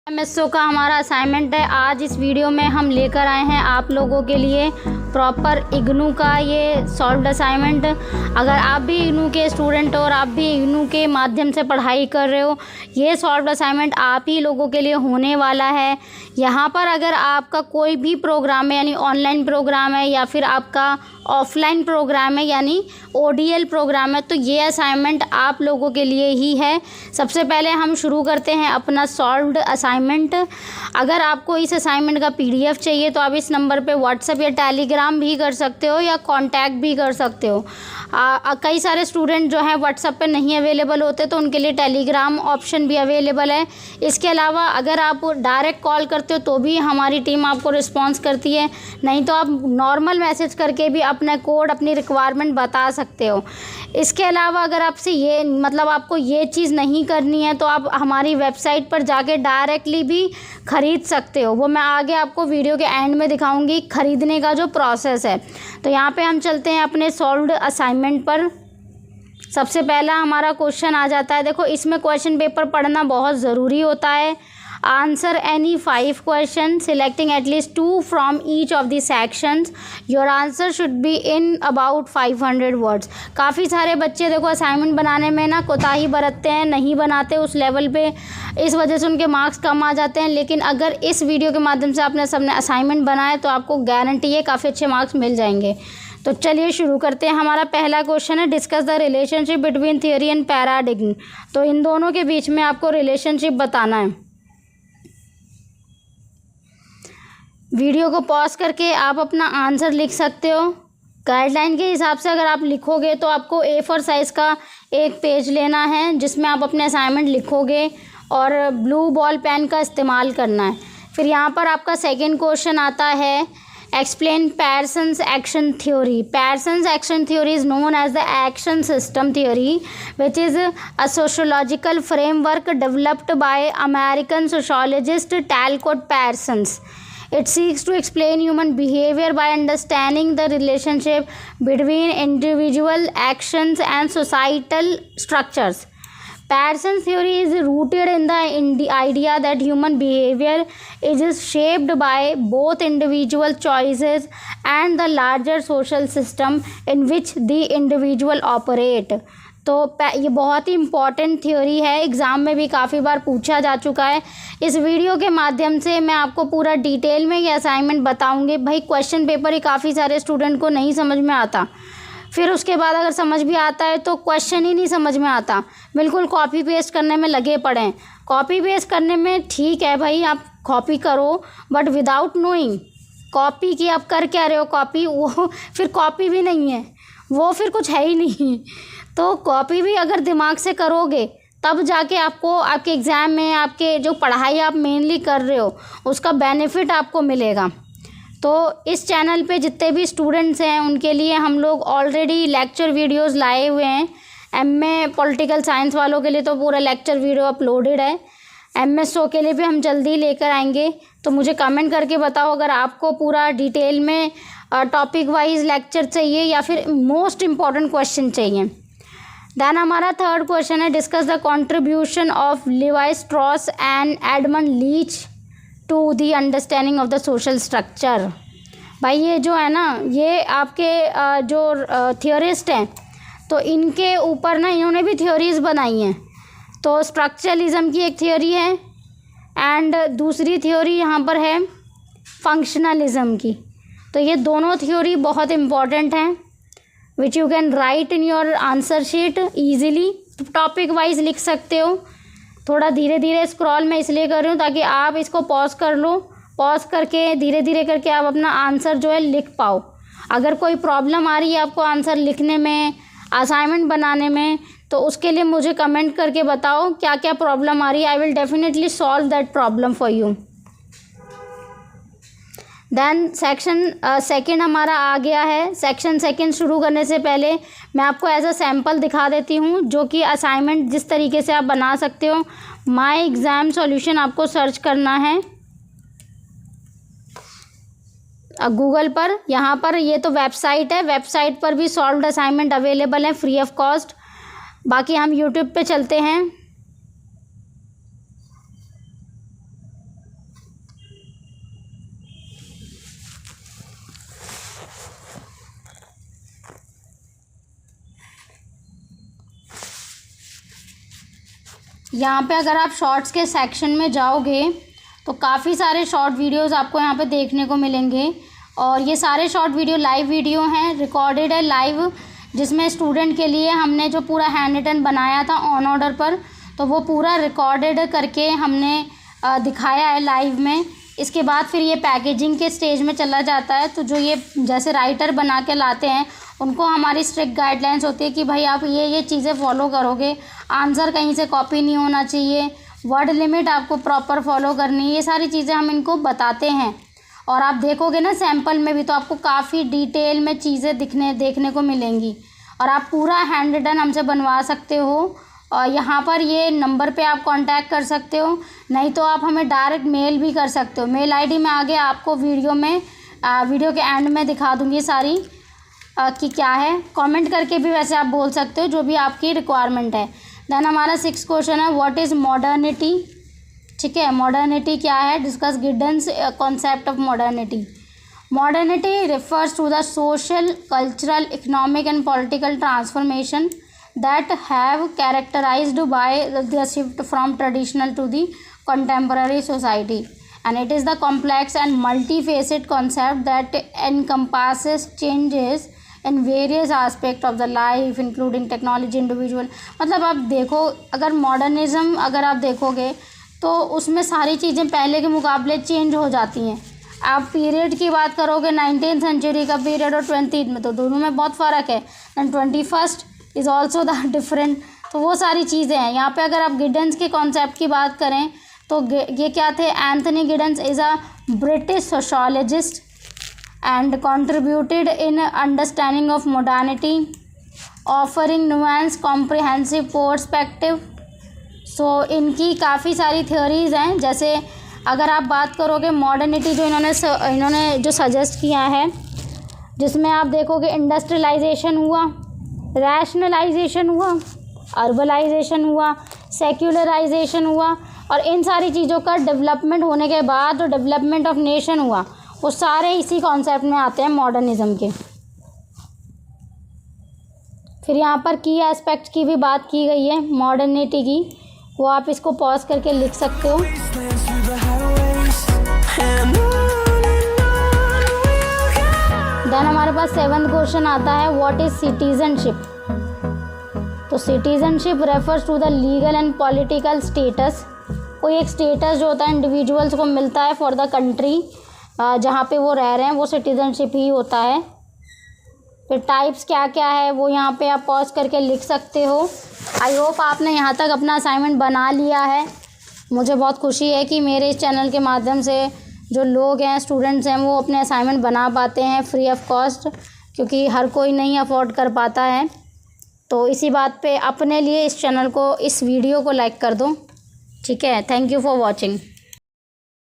MSO का हमारा assignment है। आज इस वीडियो में हम लेकर आए हैं आप लोगों के लिए प्रॉपर इग्नू का ये सॉल्व्ड असाइनमेंट। अगर आप भी इग्नू के स्टूडेंट हो और आप भी इग्नू के माध्यम से पढ़ाई कर रहे हो, ये सॉल्व्ड असाइनमेंट आप ही लोगों के लिए होने वाला है। यहाँ पर अगर आपका कोई भी प्रोग्राम है, यानी ऑनलाइन प्रोग्राम है या फिर आपका ऑफलाइन प्रोग्राम है यानी ओडीएल प्रोग्राम है, तो ये असाइनमेंट आप लोगों के लिए ही है। सबसे पहले हम शुरू करते हैं अपना सॉल्व्ड असाइनमेंट। अगर आपको इस असाइनमेंट का पीडीएफ चाहिए तो आप इस नंबर पे व्हाट्सएप या टेलीग्राम भी कर सकते हो या कांटेक्ट भी कर सकते हो। कई सारे स्टूडेंट जो हैं व्हाट्सएप पे नहीं अवेलेबल होते, तो उनके लिए टेलीग्राम ऑप्शन भी अवेलेबल है। इसके अलावा अगर आप डायरेक्ट कॉल करते हो तो भी हमारी टीम आपको रिस्पॉन्स करती है, नहीं तो आप नॉर्मल मैसेज करके भी अपना कोड, अपनी रिक्वायरमेंट बता सकते हो। इसके अलावा अगर आपसे ये आपको ये चीज़ नहीं करनी है तो आप हमारी वेबसाइट पर जाके डायरेक्टली भी ख़रीद सकते हो। वो मैं आगे आपको वीडियो के एंड में दिखाऊंगी ख़रीदने का जो प्रोसेस है। तो यहाँ पे हम चलते हैं अपने सॉल्व्ड असाइनमेंट पर। सबसे पहला हमारा क्वेश्चन आ जाता है। देखो, इसमें क्वेश्चन पेपर पढ़ना बहुत ज़रूरी होता है। Answer any 5 question selecting at least 2 from each of the sections. Your answer should be in about 500 words. काफ़ी सारे बच्चे देखो असाइनमेंट बनाने में ना कोताही बरतते हैं, नहीं बनाते उस लेवल पे, इस वजह से उनके मार्क्स कम आ जाते हैं। लेकिन अगर इस वीडियो के माध्यम से आपने सबने असाइनमेंट बनाया तो आपको गारंटी है काफ़ी अच्छे मार्क्स मिल जाएंगे। तो चलिए शुरू करते हैं। हमारा पहला क्वेश्चन है, discuss the relationship between theory and paradigm. तो इन दोनों के बीच में आपको रिलेशनशिप बताना है। वीडियो को पॉज करके आप अपना आंसर लिख सकते हो। गाइडलाइन के हिसाब से अगर आप लिखोगे तो आपको A4 साइज़ का एक पेज लेना है जिसमें आप अपने असाइनमेंट लिखोगे और ब्लू बॉल पेन का इस्तेमाल करना है। फिर यहाँ पर आपका सेकंड क्वेश्चन आता है, explain Parsons action theory. Parsons action theory is known as the action system theory which is a sociological framework developed by American sociologist Talcott Parsons. It seeks to explain human behavior by understanding the relationship between individual actions and societal structures. Pearson's theory is rooted in the idea that human behavior is shaped by both individual choices and the larger social system in which the individual operate. तो ये बहुत ही important theory है, exam में भी काफ़ी बार पूछा जा चुका है। इस वीडियो के माध्यम से मैं आपको पूरा डिटेल में ये असाइनमेंट बताऊंगी। भाई क्वेश्चन पेपर ही काफ़ी सारे स्टूडेंट को नहीं समझ में आता, फिर उसके बाद अगर समझ भी आता है तो क्वेश्चन ही नहीं समझ में आता, बिल्कुल कॉपी पेस्ट करने में लगे पड़े हैं। कॉपी पेस्ट करने में ठीक है भाई, आप कॉपी करो, बट विदाउट नोइंग कॉपी की आप कर क्या रहे हो कॉपी, वो फिर कॉपी भी नहीं है, वो फिर कुछ है ही नहीं। तो कॉपी भी अगर दिमाग से करोगे तब जाके आपको आपके एग्ज़ाम में आपके जो पढ़ाई आप मेनली कर रहे हो उसका बेनिफिट आपको मिलेगा। तो इस चैनल पे जितने भी स्टूडेंट्स हैं उनके लिए हम लोग ऑलरेडी लेक्चर वीडियोस लाए हुए हैं। एमए पॉलिटिकल साइंस वालों के लिए तो पूरा लेक्चर वीडियो अपलोडेड है। एमएसओ के लिए भी हम जल्दी लेकर आएंगे। तो मुझे कमेंट करके बताओ अगर आपको पूरा डिटेल में टॉपिक वाइज लेक्चर चाहिए या फिर मोस्ट इम्पॉर्टेंट क्वेश्चन चाहिए। देन हमारा थर्ड क्वेश्चन है, discuss the contribution of Levi Strauss and Edmund Leach to the understanding of the social structure. भाई ये जो है ना, ये आपके जो थियोरिस्ट हैं तो इनके ऊपर ना इन्होंने भी थ्योरीज बनाई हैं। तो स्ट्रक्चरलिज्म की एक थ्योरी है एंड दूसरी थ्योरी यहाँ पर है फंक्शनलिज्म की। तो ये दोनों थ्योरी बहुत इम्पॉर्टेंट हैं which you can write in your answer sheet easily. Topic wise लिख सकते हो। थोड़ा धीरे धीरे स्क्रॉल मैं इसलिए कर रही हूँ ताकि आप इसको पॉज कर लो, पॉज करके धीरे धीरे करके आप अपना आंसर जो है लिख पाओ। अगर कोई प्रॉब्लम आ रही है आपको आंसर लिखने में, असाइनमेंट बनाने में, तो उसके लिए मुझे कमेंट करके बताओ क्या क्या प्रॉब्लम आ रही है। I will definitely solve that problem for you. Then section second हमारा आ गया है। सेक्शन सेकंड शुरू करने से पहले मैं आपको एज अ सैम्पल दिखा देती हूँ जो कि असाइनमेंट जिस तरीके से आप बना सकते हो। माय एग्ज़ाम सॉल्यूशन आपको सर्च करना है गूगल पर। यहाँ पर ये तो वेबसाइट है, वेबसाइट पर भी सॉल्व्ड असाइनमेंट अवेलेबल है फ्री ऑफ कॉस्ट। बाकी हम यूट्यूब पे चलते हैं। यहाँ पे अगर आप शॉर्ट्स के सेक्शन में जाओगे तो काफ़ी सारे शॉर्ट वीडियोस आपको यहाँ पे देखने को मिलेंगे। और ये सारे शॉर्ट वीडियो लाइव वीडियो हैं, रिकॉर्डेड है लाइव, जिसमें स्टूडेंट के लिए हमने जो पूरा हैंड रिटन बनाया था ऑन ऑर्डर पर, तो वो पूरा रिकॉर्डेड करके हमने दिखाया है लाइव में। इसके बाद फिर ये पैकेजिंग के स्टेज में चला जाता है। तो जो ये जैसे राइटर बना के लाते हैं उनको हमारी स्ट्रिक्ट गाइडलाइंस होती है कि भाई आप ये चीज़ें फॉलो करोगे, आंसर कहीं से कॉपी नहीं होना चाहिए, वर्ड लिमिट आपको प्रॉपर फॉलो करनी है, ये सारी चीज़ें हम इनको बताते हैं। और आप देखोगे ना सैम्पल में भी तो आपको काफ़ी डिटेल में चीज़ें देखने को मिलेंगी। और आप पूरा हैंड रिटन हमसे बनवा सकते हो। और यहाँ पर ये नंबर पे आप कांटेक्ट कर सकते हो, नहीं तो आप हमें डायरेक्ट मेल भी कर सकते हो। मेल आईडी मैं आगे आपको वीडियो के एंड में दिखा दूँगी सारी कि क्या है। कमेंट करके भी वैसे आप बोल सकते हो जो भी आपकी रिक्वायरमेंट है। देन हमारा 6 क्वेश्चन है, व्हाट इज़ मॉडर्निटी। ठीक है, मॉडर्निटी क्या है, discuss Giddens concept of modernity. Modernity refers to the social, cultural, economic and political transformation that have characterized by the shift from traditional to the contemporary society, and it is the complex and multifaceted concept that encompasses changes in various aspects of the life including technology, individual। मतलब आप देखो, अगर modernism अगर आप देखोगे तो उसमें सारी चीज़ें पहले के मुकाबले चेंज हो जाती हैं। आप पीरियड की बात करोगे 19th सेंचुरी का पीरियड और 20th में, तो दोनों में बहुत फ़र्क है। And 21st is also the different. तो वो सारी चीज़ें हैं यहाँ पे। अगर आप गिडेंस के कॉन्सेप्ट की बात करें तो ये क्या थे, Anthony Giddens is a British sociologist and contributed in understanding of modernity, offering nuanced comprehensive perspective. So इनकी काफ़ी सारी थ्योरीज़ हैं। जैसे अगर आप बात करोगे मॉडर्निटी जो इन्होंने जो सजेस्ट किया है, जिसमें आप देखोगे इंडस्ट्रियलाइजेशन हुआ, रैशनलाइजेशन हुआ, अर्बलाइजेशन हुआ, सेक्युलराइजेशन हुआ, और इन सारी चीज़ों का डेवलपमेंट होने के बाद जो डेवलपमेंट ऑफ नेशन हुआ, वो सारे इसी कॉन्सेप्ट में आते हैं मॉडर्निज्म के। फिर यहाँ पर की एस्पेक्ट की भी बात की गई है मॉडर्निटी की, वो आप इसको पॉज करके लिख सकते हो। देन हमारे पास 7th क्वेश्चन आता है, व्हाट इज सिटीजनशिप। तो citizenship refers to the legal and political status. कोई एक स्टेटस जो होता है इंडिविजुअल्स को मिलता है फॉर द कंट्री जहाँ पे वो रह रहे हैं, वो सिटीजनशिप ही होता है। फिर टाइप्स क्या क्या है वो यहाँ पे आप पॉज करके लिख सकते हो। आई होप आपने यहाँ तक अपना असाइनमेंट बना लिया है। मुझे बहुत खुशी है कि मेरे इस चैनल के माध्यम से जो लोग हैं, स्टूडेंट्स हैं, वो अपने असाइनमेंट बना पाते हैं फ्री ऑफ कॉस्ट, क्योंकि हर कोई नहीं अफोर्ड कर पाता है। तो इसी बात पे अपने लिए इस चैनल को, इस वीडियो को लाइक कर दो। ठीक है, थैंक यू फॉर वॉचिंग।